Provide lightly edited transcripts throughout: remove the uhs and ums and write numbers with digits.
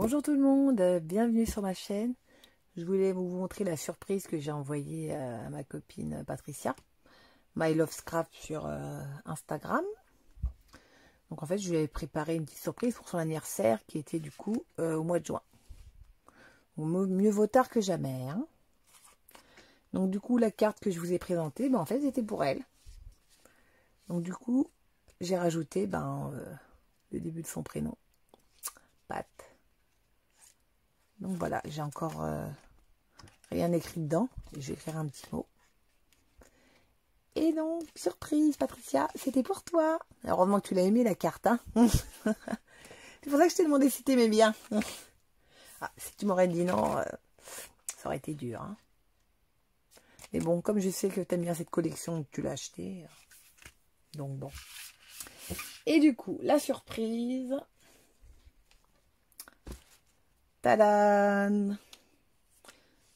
Bonjour tout le monde, bienvenue sur ma chaîne. Je voulais vous montrer la surprise que j'ai envoyée à ma copine Patricia, My Love Scrap sur Instagram. Donc en fait, je lui ai préparé une petite surprise pour son anniversaire qui était du coup au mois de juin. Mieux vaut tard que jamais. Hein. Donc du coup, la carte que je vous ai présentée, en fait, c'était pour elle. Donc du coup, j'ai rajouté le début de son prénom, Pat. Donc voilà, j'ai encore rien écrit dedans. Je vais écrire un petit mot. Et donc, surprise, Patricia, c'était pour toi. Heureusement que tu l'as aimé la carte. Hein. C'est pour ça que je t'ai demandé si tu aimais bien. Ah, si tu m'aurais dit non, ça aurait été dur. Hein. Mais bon, comme je sais que tu aimes bien cette collection, que tu l'as achetée. Donc bon. Et du coup, la surprise. Tadam!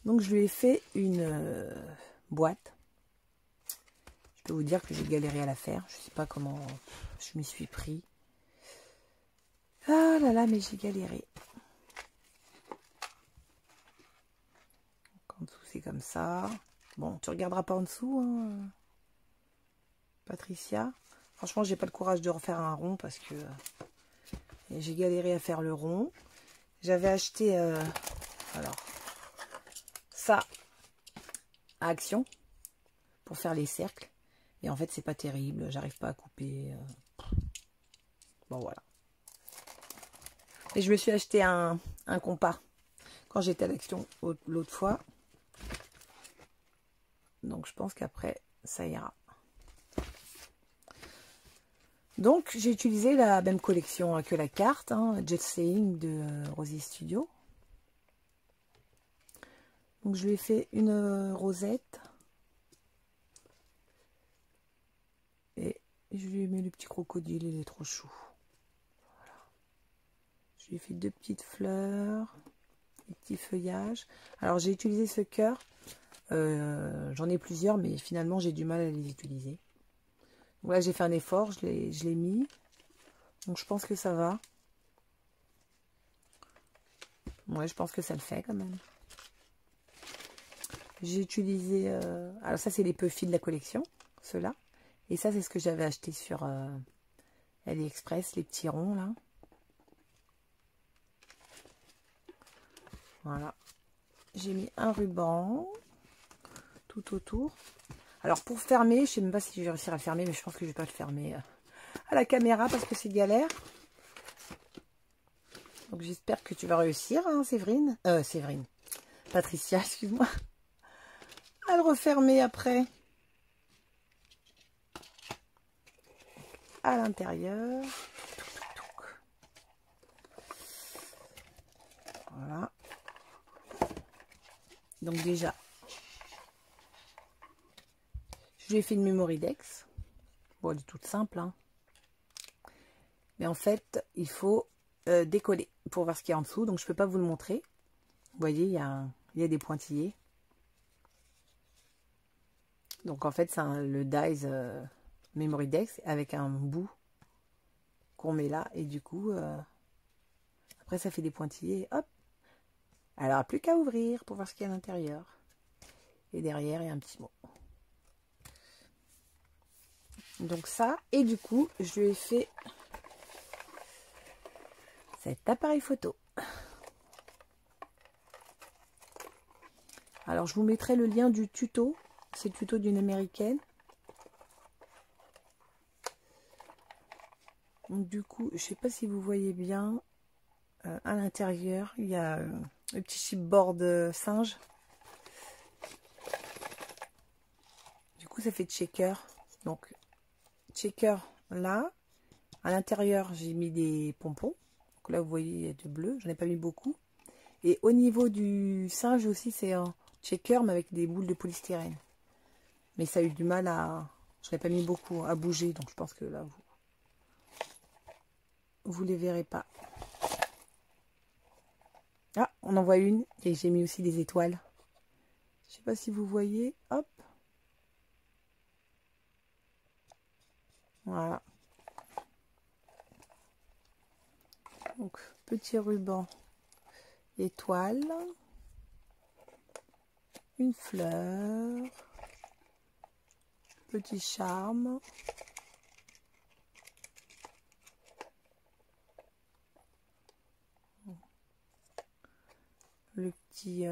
Donc je lui ai fait une boîte. Je peux vous dire que j'ai galéré à la faire. Je ne sais pas comment je m'y suis pris. Ah là là, mais j'ai galéré. En dessous, c'est comme ça. Bon, tu regarderas pas en dessous, hein, Patricia. Franchement, j'ai pas le courage de refaire un rond parce que j'ai galéré à faire le rond. J'avais acheté alors ça à Action pour faire les cercles. Et en fait, c'est pas terrible. J'arrive pas à couper. Bon, voilà. Et je me suis acheté un compas quand j'étais à l'Action l'autre fois. Donc, je pense qu'après, ça ira. Donc, j'ai utilisé la même collection que la carte, hein, Jet Saying de Rosier Studio. Donc, je lui ai fait une rosette. Et je lui ai mis le petit crocodile, il est trop chou. Voilà. Je lui ai fait deux petites fleurs, des petits feuillages. Alors, j'ai utilisé ce cœur. J'en ai plusieurs, mais finalement, j'ai du mal à les utiliser. Donc là, j'ai fait un effort, je l'ai mis. Donc, je pense que ça va. Ouais, je pense que ça le fait quand même. J'ai utilisé... alors ça, c'est les puffy de la collection, ceux-là. Et ça, c'est ce que j'avais acheté sur AliExpress, les petits ronds, là. Voilà. J'ai mis un ruban tout autour. Alors, pour fermer, je ne sais même pas si je vais réussir à le fermer, mais je pense que je ne vais pas le fermer à la caméra parce que c'est galère. Donc, j'espère que tu vas réussir, hein, Séverine. Séverine. Patricia, excuse-moi. À le refermer après. À l'intérieur. Voilà. Donc déjà, je lui ai fait une Mémoridex. Bon, elle est toute simple. Hein. Mais en fait, il faut décoller pour voir ce qu'il y a en dessous. Donc je ne peux pas vous le montrer. Vous voyez, il y a des pointillés. Donc en fait, c'est le Dies Mémoridex avec un bout qu'on met là. Et du coup, après ça fait des pointillés. Hop. Alors, plus qu'à ouvrir pour voir ce qu'il y a à l'intérieur. Et derrière, il y a un petit mot. Donc ça, et du coup, je lui ai fait cet appareil photo. Alors, je vous mettrai le lien du tuto. C'est le tuto d'une américaine. Donc, du coup, je ne sais pas si vous voyez bien. À l'intérieur, il y a le petit chipboard singe. Du coup, ça fait checker. Donc, checker là. À l'intérieur, j'ai mis des pompons. Donc là, vous voyez, il y a du bleu. J'en ai pas mis beaucoup. Et au niveau du singe aussi, c'est un checker, mais avec des boules de polystyrène. Mais ça a eu du mal à... Je n'ai pas mis beaucoup à bouger. Donc, je pense que là, vous les verrez pas. Ah, on en voit une. Et j'ai mis aussi des étoiles. Je sais pas si vous voyez. Hop. Voilà. Donc, petit ruban étoile, une fleur, petit charme, le petit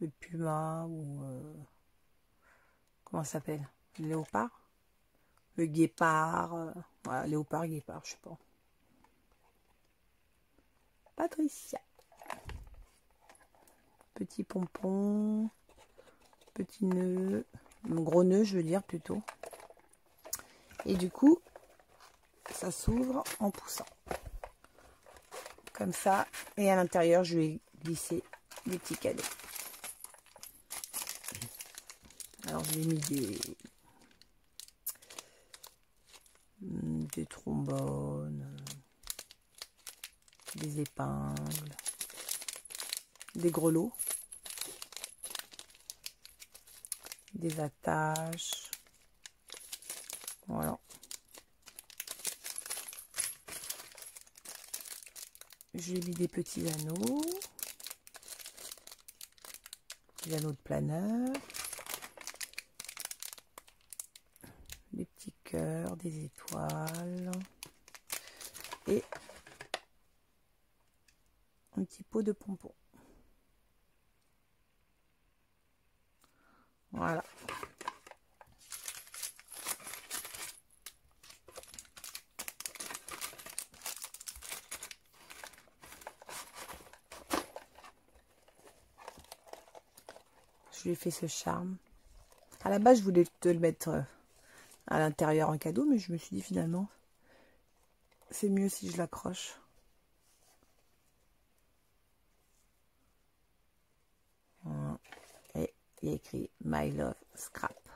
le puma ou comment ça s'appelle, le léopard, le guépard, voilà, léopard, guépard, je sais pas. Patricia, petit pompon, petit nœud, gros nœud je veux dire plutôt, et du coup ça s'ouvre en poussant comme ça, et à l'intérieur je vais glisser des petits cadeaux. Alors j'ai mis des trombones, des épingles, des grelots, des attaches, voilà. J'ai mis des petits anneaux de planeur, des petits cœurs, des étoiles et un petit pot de pompons. Voilà. Je lui ai fait ce charme. À la base, je voulais te le mettre à l'intérieur en cadeau, mais je me suis dit finalement, c'est mieux si je l'accroche. Voilà. Et il y a écrit My Love Scrap.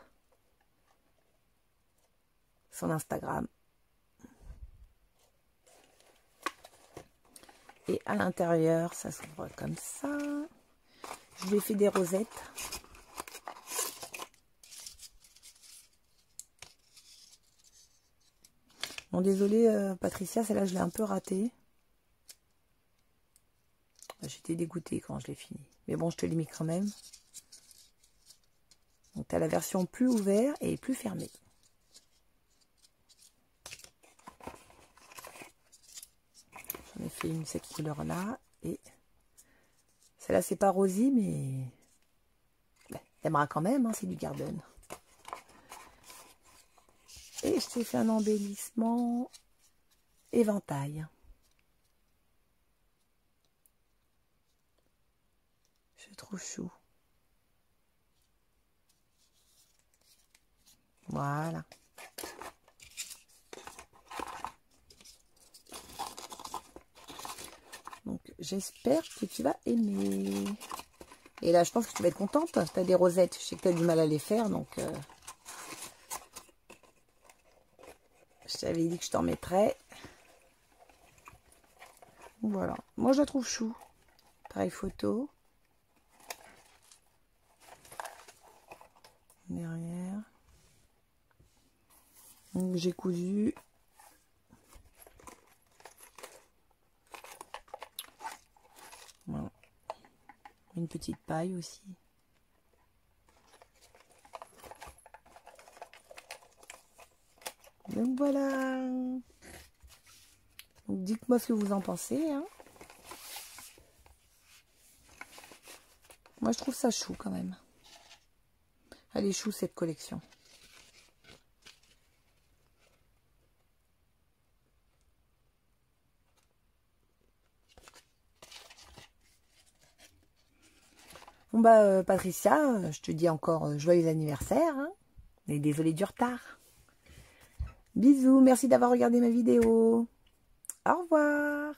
Son Instagram. Et à l'intérieur, ça s'ouvre comme ça. Je lui ai fait des rosettes. Bon, désolée Patricia, celle-là je l'ai un peu ratée. J'étais dégoûtée quand je l'ai fini. Mais bon, je te l'ai mis quand même. Donc tu as la version plus ouverte et plus fermée. J'en ai fait une cette couleur-là. Et celle-là, c'est pas rosy, mais t'aimeras quand même, hein, c'est du Garden. Et je t'ai fait un embellissement éventail. Je trouve chou. Voilà. Donc j'espère que tu vas aimer. Et là je pense que tu vas être contente. Tu as des rosettes. Je sais que tu as du mal à les faire. Donc je t'avais dit que je t'en mettrais. Voilà. Moi je la trouve chou. Pareil photo. Derrière. Donc j'ai cousu. Voilà. Une petite paille aussi. Donc voilà. Donc dites-moi ce que vous en pensez. Hein. Moi je trouve ça chou quand même. Elle est chou cette collection. Bon bah Patricia, je te dis encore joyeux anniversaire. Hein, et désolée du retard. Bisous, merci d'avoir regardé ma vidéo. Au revoir.